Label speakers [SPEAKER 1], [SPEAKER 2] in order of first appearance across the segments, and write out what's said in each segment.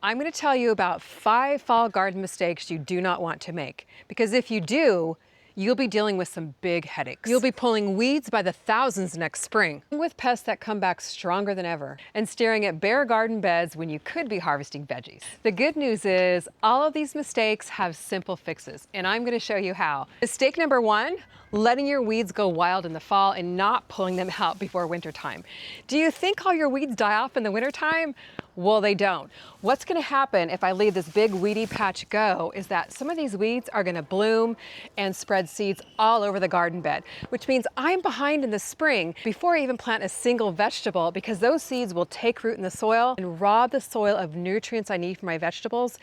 [SPEAKER 1] I'm going to tell you about 5 fall garden mistakes you do not want to make, because if you do, you'll be dealing with some big headaches. You'll be pulling weeds by the thousands next spring, with pests that come back stronger than ever, and staring at bare garden beds when you could be harvesting veggies. The good news is all of these mistakes have simple fixes, and I'm going to show you how. Mistake number 1, letting your weeds go wild in the fall and not pulling them out before wintertime. Do you think all your weeds die off in the wintertime? Well, they don't. What's going to happen if I leave this big weedy patch go is that some of these weeds are going to bloom and spread seeds all over the garden bed, which means I'm behind in the spring before I even plant a single vegetable, because those seeds will take root in the soil and rob the soil of nutrients I need for my vegetables,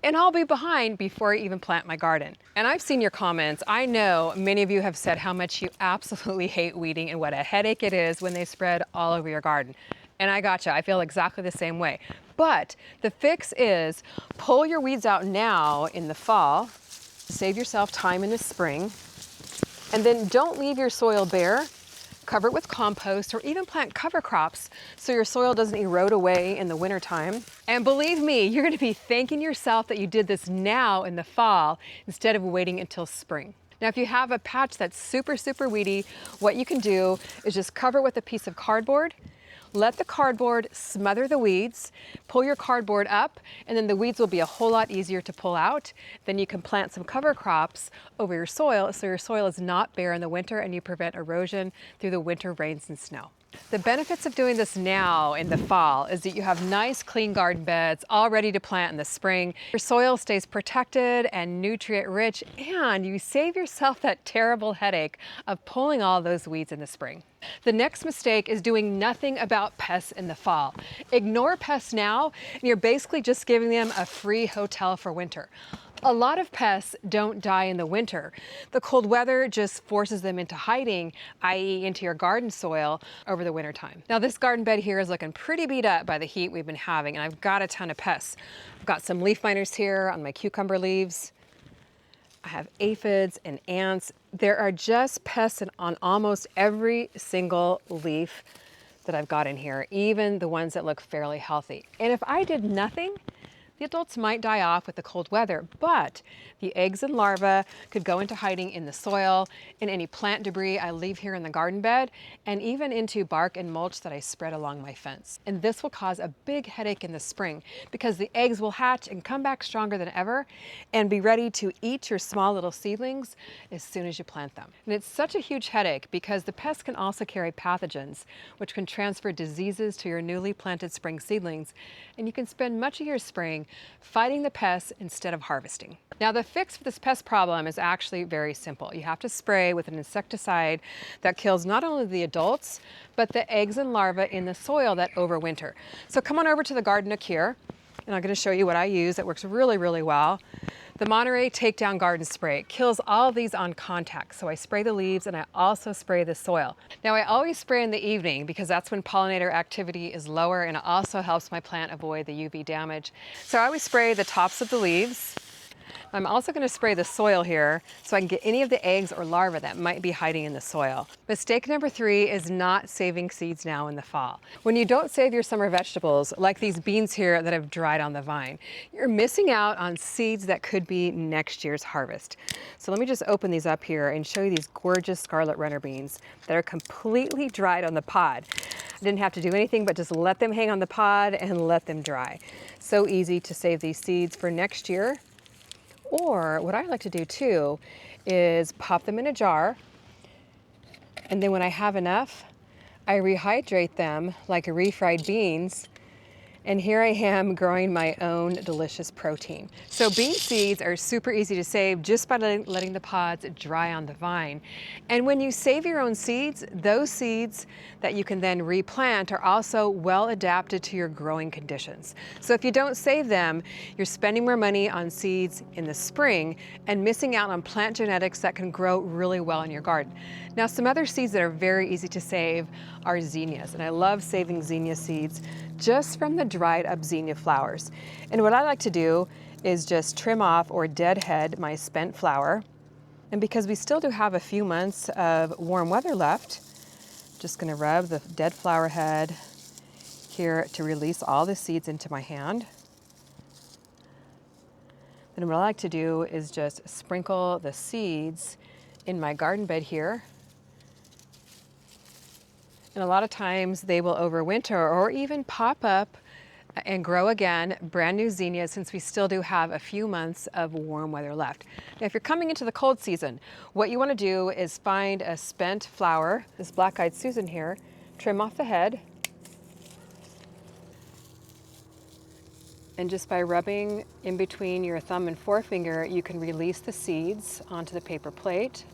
[SPEAKER 1] and I'll be behind before I even plant my garden. And I've seen your comments. I know many of you have said how much you absolutely hate weeding and what a headache it is when they spread all over your garden. And I gotcha, I feel exactly the same way. But the fix is pull your weeds out now in the fall, save yourself time in the spring, and then don't leave your soil bare. Cover it with compost or even plant cover crops so your soil doesn't erode away in the wintertime. And believe me, you're gonna be thanking yourself that you did this now in the fall instead of waiting until spring. Now, if you have a patch that's super, super weedy, what you can do is just cover it with a piece of cardboard. Let the cardboard smother the weeds, pull your cardboard up, and then the weeds will be a whole lot easier to pull out. Then you can plant some cover crops over your soil so your soil is not bare in the winter and you prevent erosion through the winter rains and snow. The benefits of doing this now in the fall is that you have nice clean garden beds all ready to plant in the spring. Your soil stays protected and nutrient rich, and you save yourself that terrible headache of pulling all those weeds in the spring. The next mistake is doing nothing about pests in the fall. Ignore pests now, and you're basically just giving them a free hotel for winter. A lot of pests don't die in the winter. The cold weather just forces them into hiding, i.e. into your garden soil over the winter time. Now, this garden bed here is looking pretty beat up by the heat we've been having, and I've got a ton of pests. I've got some leaf miners here on my cucumber leaves. I have aphids and ants. There are just pests on almost every single leaf that I've got in here, even the ones that look fairly healthy. And if I did nothing, the adults might die off with the cold weather, but the eggs and larvae could go into hiding in the soil, in any plant debris I leave here in the garden bed, and even into bark and mulch that I spread along my fence. And this will cause a big headache in the spring because the eggs will hatch and come back stronger than ever and be ready to eat your small little seedlings as soon as you plant them. And it's such a huge headache because the pests can also carry pathogens, which can transfer diseases to your newly planted spring seedlings, and you can spend much of your spring fighting the pests instead of harvesting. Now, the fix for this pest problem is actually very simple. You have to spray with an insecticide that kills not only the adults, but the eggs and larvae in the soil that overwinter. So come on over to the garden nook here, and I'm going to show you what I use that works really, really well. The Monterey Takedown Garden Spray. It kills all of these on contact. So I spray the leaves and I also spray the soil. Now, I always spray in the evening because that's when pollinator activity is lower, and it also helps my plant avoid the UV damage. So I always spray the tops of the leaves. I'm also going to spray the soil here so I can get any of the eggs or larvae that might be hiding in the soil. Mistake number 3 is not saving seeds now in the fall. When you don't save your summer vegetables, like these beans here that have dried on the vine, you're missing out on seeds that could be next year's harvest. So let me just open these up here and show you these gorgeous scarlet runner beans that are completely dried on the pod. I didn't have to do anything but just let them hang on the pod and let them dry. So easy to save these seeds for next year. Or what I like to do too is pop them in a jar, and then when I have enough, I rehydrate them like refried beans, and here I am growing my own delicious protein. So bean seeds are super easy to save just by letting the pods dry on the vine. And when you save your own seeds, those seeds that you can then replant are also well adapted to your growing conditions. So if you don't save them, you're spending more money on seeds in the spring and missing out on plant genetics that can grow really well in your garden. Now, some other seeds that are very easy to save are zinnias, and I love saving zinnia seeds just from the dried up zinnia flowers. And what I like to do is just trim off or deadhead my spent flower. And because we still do have a few months of warm weather left, just gonna rub the dead flower head here to release all the seeds into my hand. And what I like to do is just sprinkle the seeds in my garden bed here. And a lot of times they will overwinter or even pop up and grow again, brand new zinnias, since we still do have a few months of warm weather left. Now, if you're coming into the cold season, what you want to do is find a spent flower, this black-eyed Susan here, trim off the head, and just by rubbing in between your thumb and forefinger, you can release the seeds onto the paper plate,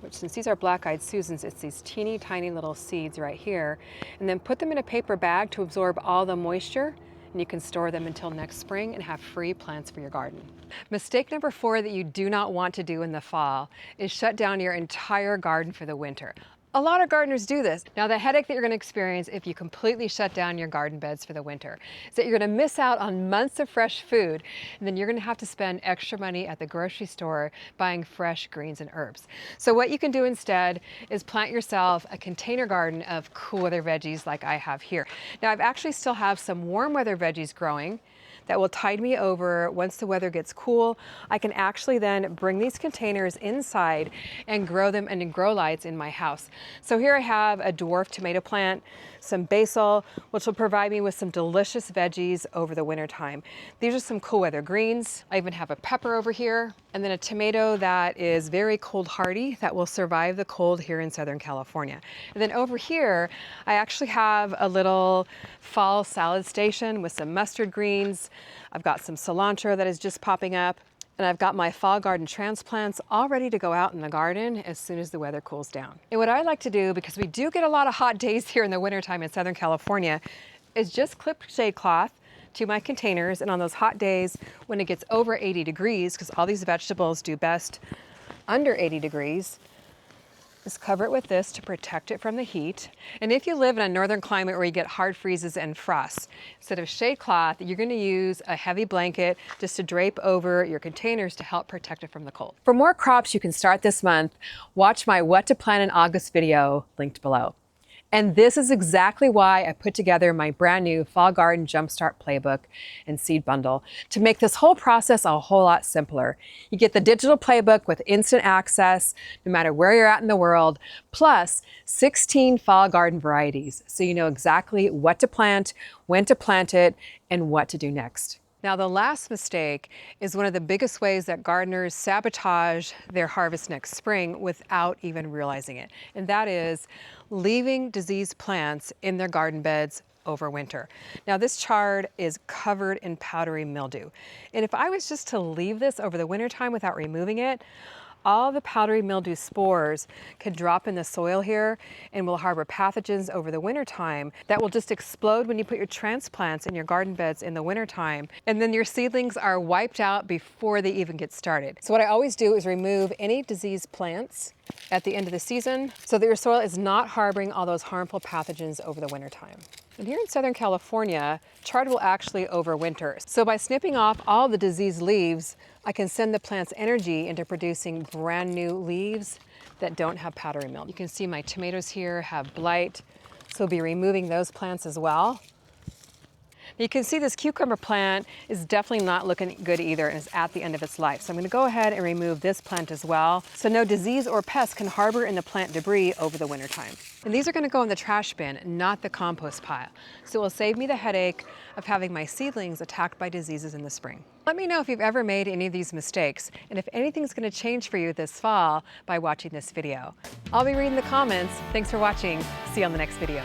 [SPEAKER 1] which, since these are black-eyed Susans, it's these teeny tiny little seeds right here, and then put them in a paper bag to absorb all the moisture, and you can store them until next spring and have free plants for your garden. Mistake number 4 that you do not want to do in the fall is shut down your entire garden for the winter. A lot of gardeners do this. Now, the headache that you're going to experience if you completely shut down your garden beds for the winter is that you're going to miss out on months of fresh food, and then you're going to have to spend extra money at the grocery store buying fresh greens and herbs. So what you can do instead is plant yourself a container garden of cool weather veggies like I have here. Now, I've actually still have some warm weather veggies growing that will tide me over once the weather gets cool. I can actually then bring these containers inside and grow them in grow lights in my house. So here I have a dwarf tomato plant, some basil, which will provide me with some delicious veggies over the winter time. These are some cool weather greens. I even have a pepper over here, and then a tomato that is very cold hardy that will survive the cold here in Southern California. And then over here, I actually have a little fall salad station with some mustard greens. I've got some cilantro that is just popping up, and I've got my fall garden transplants all ready to go out in the garden as soon as the weather cools down. And what I like to do, because we do get a lot of hot days here in the wintertime in Southern California, is just clip shade cloth to my containers, and on those hot days when it gets over 80 degrees, because all these vegetables do best under 80 degrees, just cover it with this to protect it from the heat. And if you live in a northern climate where you get hard freezes and frosts, instead of shade cloth, you're going to use a heavy blanket just to drape over your containers to help protect it from the cold. For more crops you can start this month, watch my What to Plant in August video linked below. And this is exactly why I put together my brand new Fall Garden Jumpstart Playbook and Seed Bundle to make this whole process a whole lot simpler. You get the digital playbook with instant access, no matter where you're at in the world, plus 16 fall garden varieties, so you know exactly what to plant, when to plant it, and what to do next. Now, the last mistake is one of the biggest ways that gardeners sabotage their harvest next spring without even realizing it, and that is leaving diseased plants in their garden beds over winter. Now, this chard is covered in powdery mildew, and if I was just to leave this over the wintertime without removing it, all the powdery mildew spores could drop in the soil here and will harbor pathogens over the wintertime that will just explode when you put your transplants in your garden beds in the wintertime. And then your seedlings are wiped out before they even get started. So what I always do is remove any diseased plants at the end of the season so that your soil is not harboring all those harmful pathogens over the wintertime. And here in Southern California, chard will actually overwinter. So by snipping off all the diseased leaves, I can send the plant's energy into producing brand new leaves that don't have powdery mildew. You can see my tomatoes here have blight, so we'll be removing those plants as well. You can see this cucumber plant is definitely not looking good either and is at the end of its life. So I'm going to go ahead and remove this plant as well, so no disease or pest can harbor in the plant debris over the wintertime. And these are going to go in the trash bin, not the compost pile. So it will save me the headache of having my seedlings attacked by diseases in the spring. Let me know if you've ever made any of these mistakes and if anything's going to change for you this fall by watching this video. I'll be reading the comments. Thanks for watching. See you on the next video.